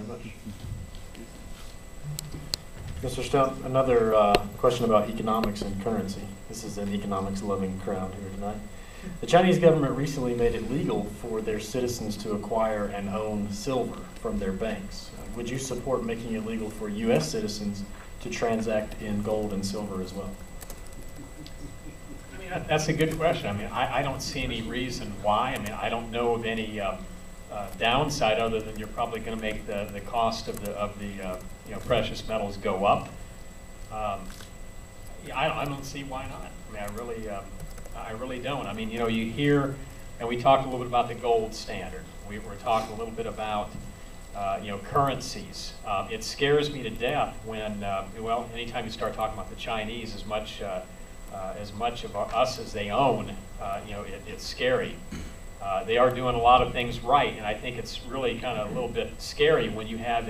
very much. Mr. Stout, another question about economics and currency. This is an economics-loving crowd here tonight. The Chinese government recently made it legal for their citizens to acquire and own silver from their banks. Would you support making it legal for U.S. citizens to transact in gold and silver as well? I mean, that's a good question. I mean, I don't see any reason why. I mean, I don't know of any downside other than you're probably going to make the cost of the precious metals go up. Yeah, I don't see why not. I mean, I really don't. I mean, you hear, and we talked a little bit about the gold standard. We're talking a little bit about currencies. It scares me to death when, well, anytime you start talking about the Chinese, as much of us as they own, it's scary. They are doing a lot of things right, and I think it's really kind of a little bit scary when you have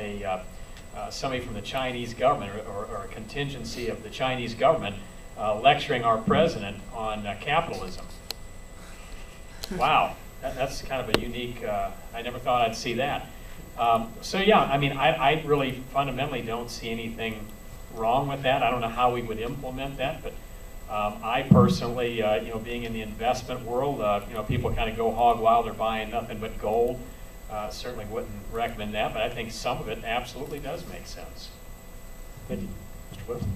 somebody from the Chinese government or a contingency of the Chinese government lecturing our president on capitalism. Wow, that's kind of a unique, I never thought I'd see that. So yeah, I mean, I really fundamentally don't see anything wrong with that. I don't know how we would implement that, but I personally, being in the investment world, people kind of go hog wild, they're buying nothing but gold. Certainly wouldn't recommend that, but I think some of it absolutely does make sense. Thank you. Mr. Wilson?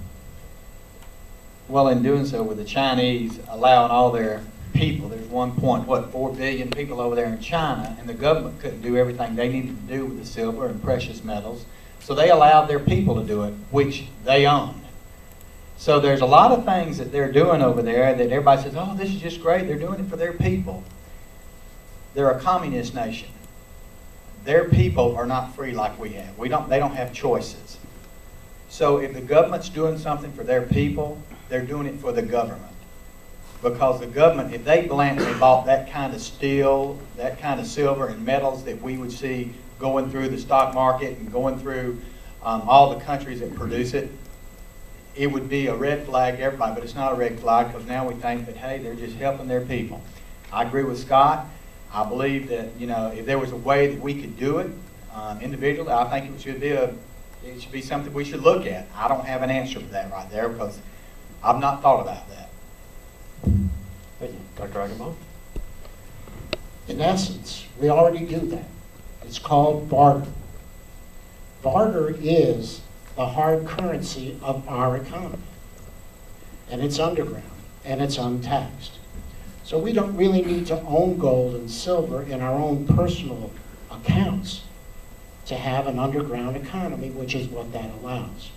Well, in doing so, with the Chinese allowing all their people, there's 1.4 billion people over there in China, and the government couldn't do everything they needed to do with the silver and precious metals, so they allowed their people to do it, which they owned. So there's a lot of things that they're doing over there that everybody says, oh, this is just great, they're doing it for their people. They're a communist nation. Their people are not free like we have. They don't have choices. So if the government's doing something for their people, they're doing it for the government. Because the government, if they blandly bought that kind of steel, that kind of silver and metals that we would see going through the stock market and going through all the countries that produce it, it would be a red flag to everybody. But it's not a red flag because now we think that, hey, they're just helping their people. I agree with Scott. I believe that, if there was a way that we could do it individually, I think it should be something we should look at. I don't have an answer for that right there because I've not thought about that. Thank you. Dr. Agamon? In essence, we already do that. It's called barter. Barter is the hard currency of our economy. And it's underground, and it's untaxed. So we don't really need to own gold and silver in our own personal accounts to have an underground economy, which is what that allows.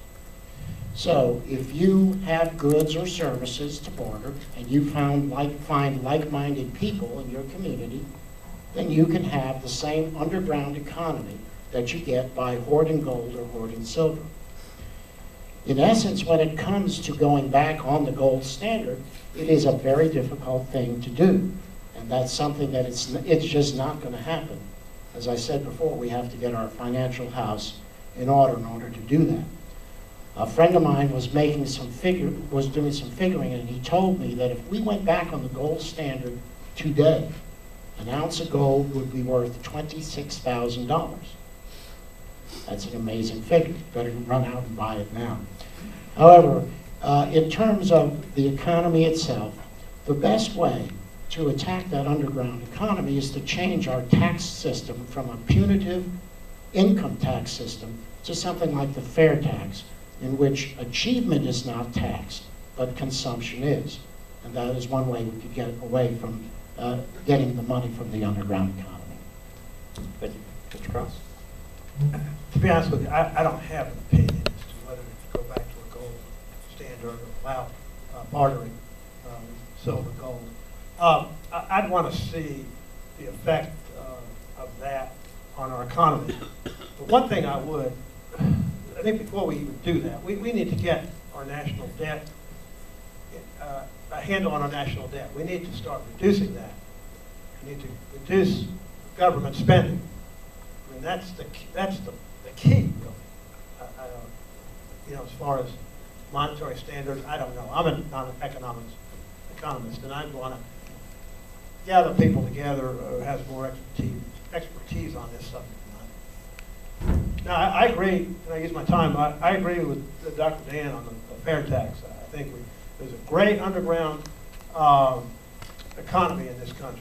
So if you have goods or services to barter and you find like-minded people in your community, then you can have the same underground economy that you get by hoarding gold or hoarding silver. In essence, when it comes to going back on the gold standard, it is a very difficult thing to do. And that's something that it's just not going to happen. As I said before, we have to get our financial house in order to do that. A friend of mine was doing some figuring, and he told me that if we went back on the gold standard today, an ounce of gold would be worth $26,000. That's an amazing figure. You better run out and buy it now. However, in terms of the economy itself, the best way to attack that underground economy is to change our tax system from a punitive income tax system to something like the fair tax, in which achievement is not taxed, but consumption is. And that is one way we could get away from getting the money from the underground economy. Thank you. Mr. Cross? To be honest with you, I don't have an opinion as to whether to go back to a gold standard or allow bartering silver gold. I'd want to see the effect of that on our economy. But one thing I think before we even do that, we need to get our national debt, a handle on our national debt. We need to start reducing that. We need to reduce government spending. I mean, that's the key, really. As far as monetary standards, I don't know. I'm not an economist, and I want to gather people together who has more expertise on this subject than I do. No, I agree, and I use my time, I agree with Dr. Dan on the fair tax. I think there's a great underground economy in this country,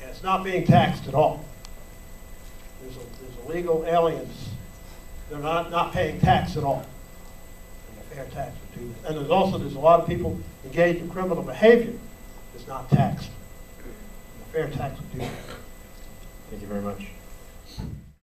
and it's not being taxed at all. There's illegal aliens, they're not paying tax at all. And the fair tax would do that. And there's a lot of people engaged in criminal behavior that's not taxed. And the fair tax would do that. Thank you very much.